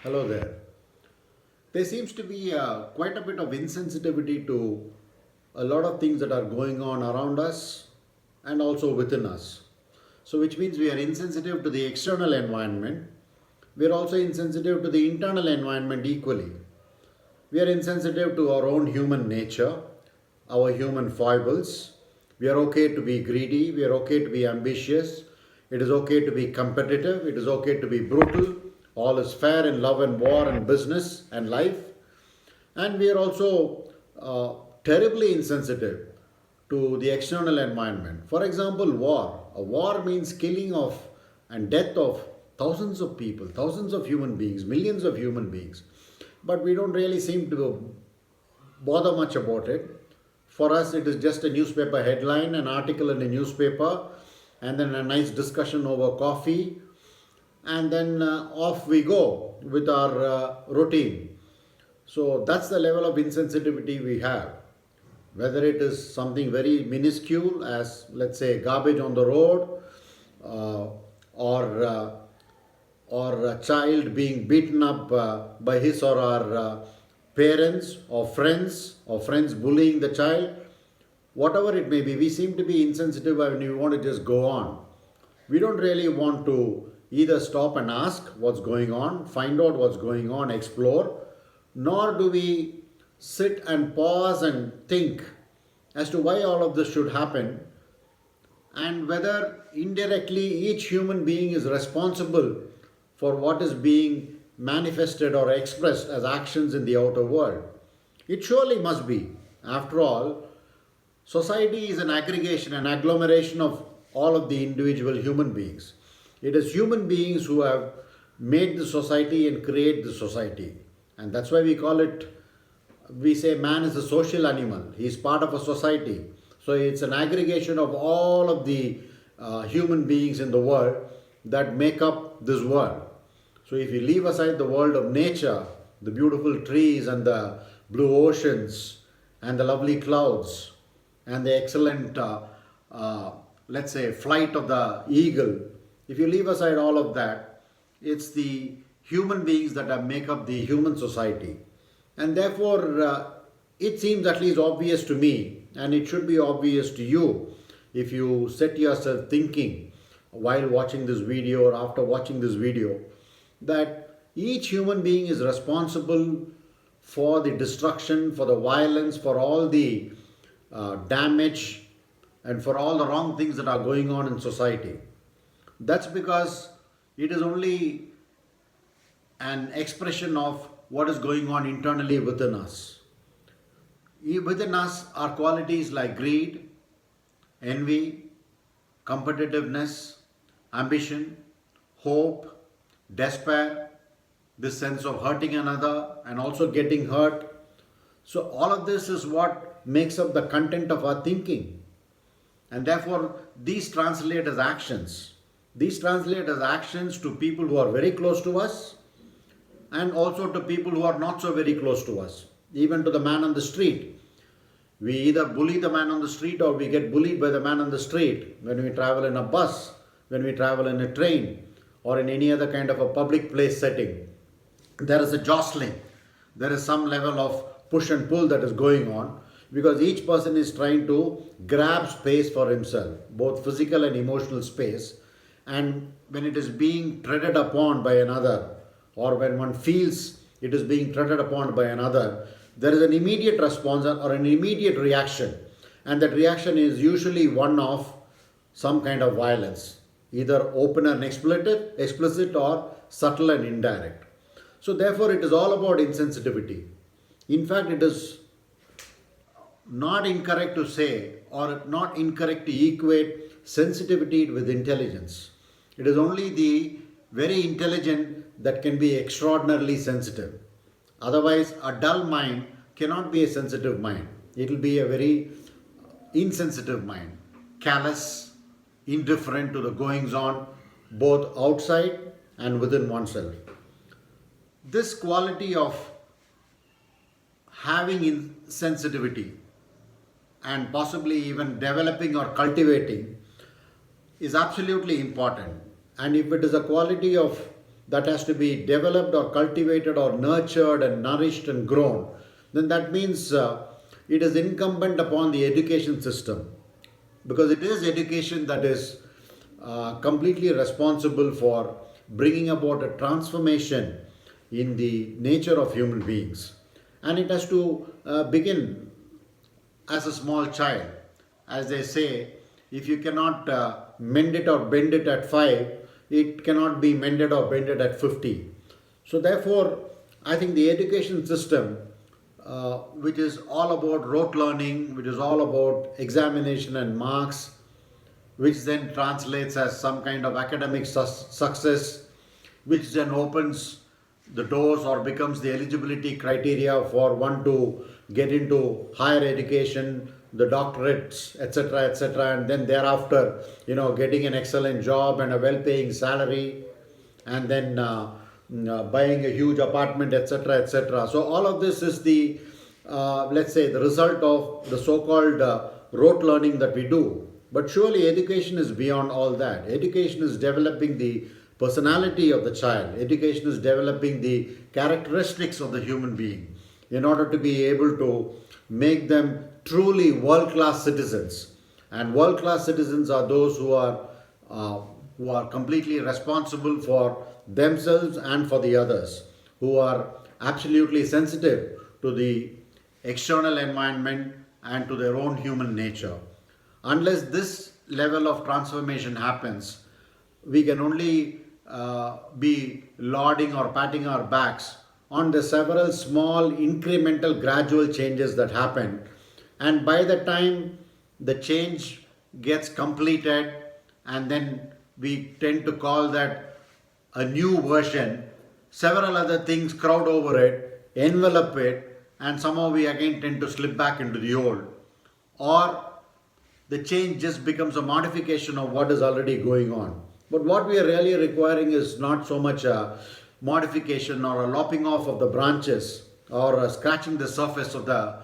Hello there. There seems to be quite a bit of insensitivity to a lot of things that are going on around us and also within us. So, which means we are insensitive to the external environment. We are also insensitive to the internal environment equally. We are insensitive to our own human nature, our human foibles. We are okay to be greedy. We are okay to be ambitious. It is okay to be competitive. It is okay to be brutal. All is fair in love and war and business and life. And we are also terribly insensitive to the external environment. For example, war. A war means killing of and death of thousands of people, thousands of human beings, millions of human beings. But we don't really seem to bother much about it. For us, it is just a newspaper headline, an article in a newspaper, and then a nice discussion over coffee, and then off we go with our routine. So that's the level of insensitivity we have. Whether it is something very minuscule, as let's say garbage on the road, uh, or uh, or a child being beaten up by his or her parents or friends bullying the child, whatever it may be, we seem to be insensitive and we want to just go on. We don't really want to either stop and ask what's going on, find out what's going on, explore, nor do we sit and pause and think as to why all of this should happen and whether indirectly each human being is responsible for what is being manifested or expressed as actions in the outer world. It surely must be. After all, society is an aggregation, an agglomeration of all of the individual human beings. It is human beings who have made the society and create the society. And that's why we call it, we say man is a social animal. He is part of a society. So it's an aggregation of all of the human beings in the world that make up this world. So if you leave aside the world of nature, the beautiful trees and the blue oceans and the lovely clouds and the excellent, let's say, flight of the eagle, if you leave aside all of that, it's the human beings that make up the human society. And therefore, it seems at least obvious to me, and it should be obvious to you if you set yourself thinking while watching this video or after watching this video, that each human being is responsible for the destruction, for the violence, for all the damage, and for all the wrong things that are going on in society. That's because it is only an expression of what is going on internally within us. Within us are qualities like greed, envy, competitiveness, ambition, hope, despair, this sense of hurting another and also getting hurt. So, all of this is what makes up the content of our thinking. And therefore, these translate as actions. These translate as actions to people who are very close to us and also to people who are not so very close to us, even to the man on the street. We either bully the man on the street or we get bullied by the man on the street when we travel in a bus, when we travel in a train, or in any other kind of a public place setting. There is a jostling. There is some level of push and pull that is going on because each person is trying to grab space for himself, both physical and emotional space. And when it is being treaded upon by another, or when one feels it is being treaded upon by another, there is an immediate response or an immediate reaction. And that reaction is usually one of some kind of violence, either open and explicit or subtle and indirect. So, therefore, it is all about insensitivity. In fact, it is not incorrect to say or not incorrect to equate sensitivity with intelligence. It is only the very intelligent that can be extraordinarily sensitive. Otherwise, a dull mind cannot be a sensitive mind. It will be a very insensitive mind, callous, indifferent to the goings on both outside and within oneself. This quality of having insensitivity and possibly even developing or cultivating is absolutely important. And if it is a quality of that has to be developed or cultivated or nurtured and nourished and grown, then that means it is incumbent upon the education system, because it is education that is completely responsible for bringing about a transformation in the nature of human beings. And it has to begin as a small child. As they say, if you cannot mend it or bend it at 5, it cannot be mended or bended at 50. So, therefore, I think the education system, which is all about rote learning, which is all about examination and marks, which then translates as some kind of academic success, which then opens the doors or becomes the eligibility criteria for one to get into higher education, the doctorates, etc., and then thereafter, getting an excellent job and a well-paying salary, and then buying a huge apartment, etc. So all of this is the, let's say, the result of the so-called rote learning that we do. But surely education is beyond all that. Education is developing the personality of the child. Education is developing the characteristics of the human being in order to be able to make them truly world-class citizens. And world-class citizens are those who are completely responsible for themselves and for the others, who are absolutely sensitive to the external environment and to their own human nature. Unless this level of transformation happens, we can only be lauding or patting our backs on the several small incremental gradual changes that happen, and by the time the change gets completed, and then we tend to call that a new version, several other things crowd over it, envelop it, and somehow we again tend to slip back into the old. Or the change just becomes a modification of what is already going on. But what we are really requiring is not so much a modification or a lopping off of the branches or scratching the surface of the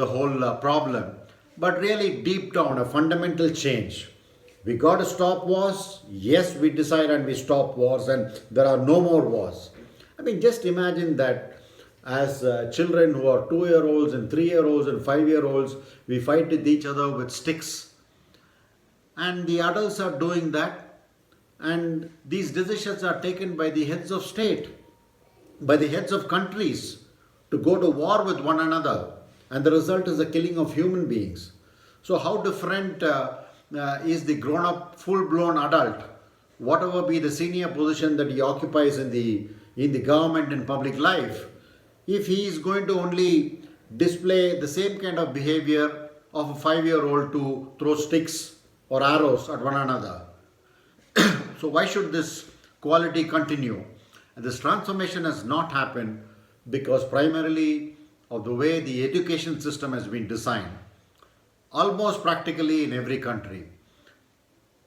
whole problem, but really deep down a fundamental change. We got to stop wars. Yes, we decide and we stop wars, and there are no more wars. I mean, just imagine that as children who are 2-year-olds and 3-year-olds and 5-year-olds, we fight with each other with sticks. And the adults are doing that. And these decisions are taken by the heads of state, by the heads of countries to go to war with one another. And the result is the killing of human beings. So how different is the grown-up, full-blown adult, whatever be the senior position that he occupies in the government and public life, if he is going to only display the same kind of behavior of a 5-year-old to throw sticks or arrows at one another. So why should this quality continue? And this transformation has not happened because primarily of the way the education system has been designed. Almost practically in every country,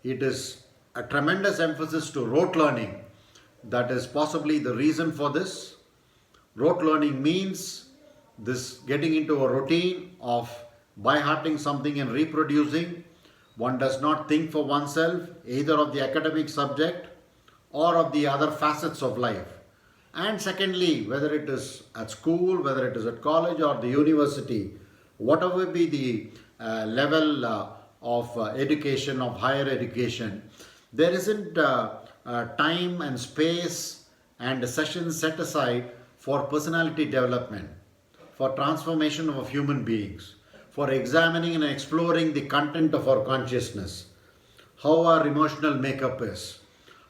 it is a tremendous emphasis to rote learning. That is possibly the reason for this. Rote learning means this getting into a routine of by-hearting something and reproducing. One does not think for oneself, either of the academic subject or of the other facets of life. And secondly, whether it is at school, whether it is at college or the university, whatever be the level of education, of higher education, there isn't time and space and sessions set aside for personality development, for transformation of human beings, for examining and exploring the content of our consciousness, how our emotional makeup is,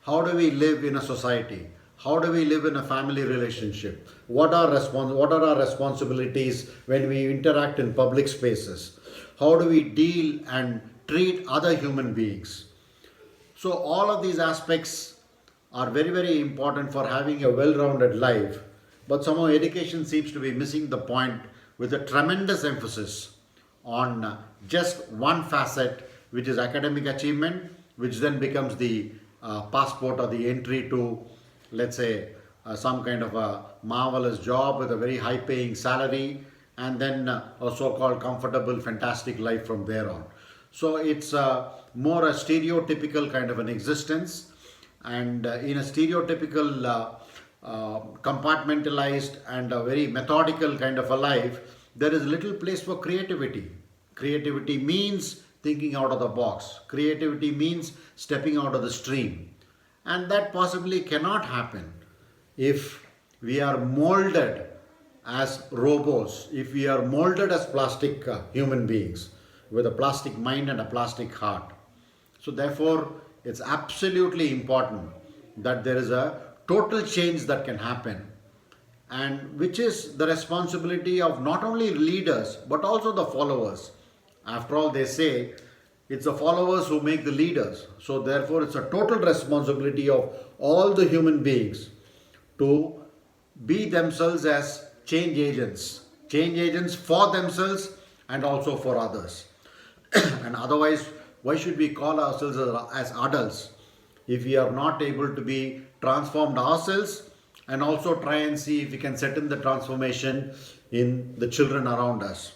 how do we live in a society, how do we live in a family relationship, what are our responsibilities when we interact in public spaces, how do we deal and treat other human beings. So all of these aspects are very, very important for having a well-rounded life, but somehow education seems to be missing the point with a tremendous emphasis on just one facet, which is academic achievement, which then becomes the passport or the entry to, let's say, some kind of a marvelous job with a very high paying salary, and then a so-called comfortable, fantastic life from there on. So it's more a stereotypical kind of an existence, and in a stereotypical compartmentalized and a very methodical kind of a life, there is little place for creativity. Creativity means thinking out of the box. Creativity means stepping out of the stream. And that possibly cannot happen if we are molded as robots, if we are molded as plastic human beings with a plastic mind and a plastic heart. So, therefore, it's absolutely important that there is a total change that can happen, and which is the responsibility of not only leaders but also the followers. After all, they say it's the followers who make the leaders. So, therefore, it's a total responsibility of all the human beings to be themselves as change agents for themselves and also for others. And otherwise, why should we call ourselves as adults if we are not able to be transformed ourselves and also try and see if we can set in the transformation in the children around us?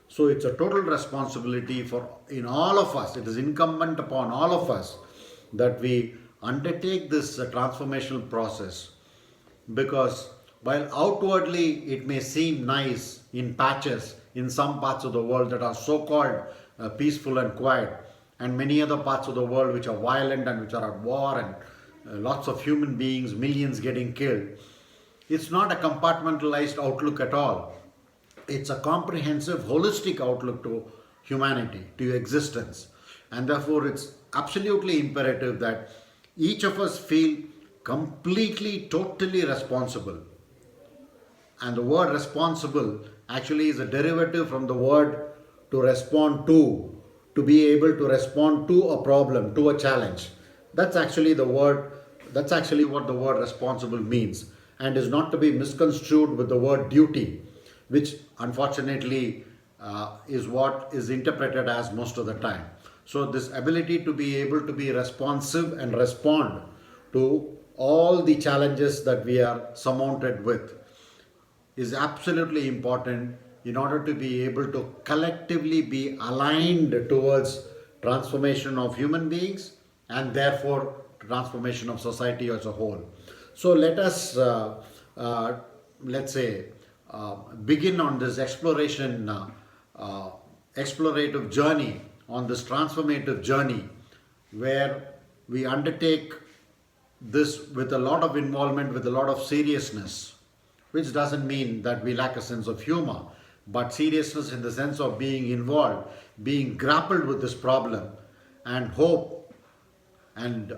So it's a total responsibility for in all of us. It is incumbent upon all of us that we undertake this transformational process, because while outwardly it may seem nice in patches in some parts of the world that are so called peaceful and quiet, and many other parts of the world which are violent and which are at war, and lots of human beings, millions getting killed, it's not a compartmentalized outlook at all. It's a comprehensive, holistic outlook to humanity, to existence. And therefore, it's absolutely imperative that each of us feel completely, totally responsible. And the word responsible actually is a derivative from the word to respond to be able to respond to a problem, to a challenge. That's actually the word, that's actually what the word responsible means, and is not to be misconstrued with the word duty, which unfortunately is what is interpreted as most of the time. So, this ability to be able to be responsive and respond to all the challenges that we are surmounted with is absolutely important in order to be able to collectively be aligned towards transformation of human beings and therefore transformation of society as a whole. So let us, let's say, begin on this explorative journey, on this transformative journey, where we undertake this with a lot of involvement, with a lot of seriousness, which doesn't mean that we lack a sense of humor, but seriousness in the sense of being involved, being grappled with this problem, and hope and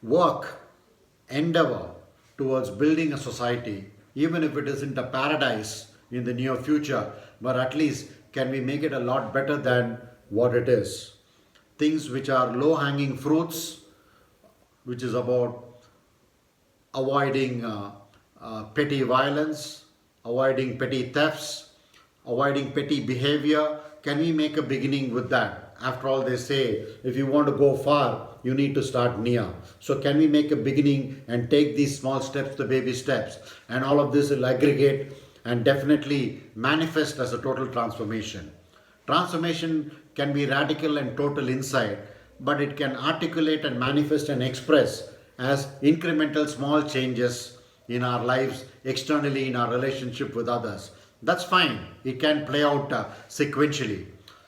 work, endeavor towards building a society, even if it isn't a paradise in the near future, but at least can we make it a lot better than what it is. Things which are low hanging fruits, which is about avoiding petty violence, avoiding petty thefts, avoiding petty behavior. Can we make a beginning with that? After all, they say if you want to go far, you need to start near. So can we make a beginning and take these small steps, the baby steps, and all of this will aggregate and definitely manifest as a total transformation. Transformation can be radical and total inside, but it can articulate and manifest and express as incremental small changes in our lives, externally in our relationship with others. That's fine. It can play out sequentially.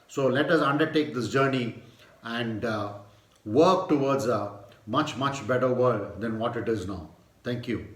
So let us undertake this journey and work towards a much, much better world than what it is now. Thank you.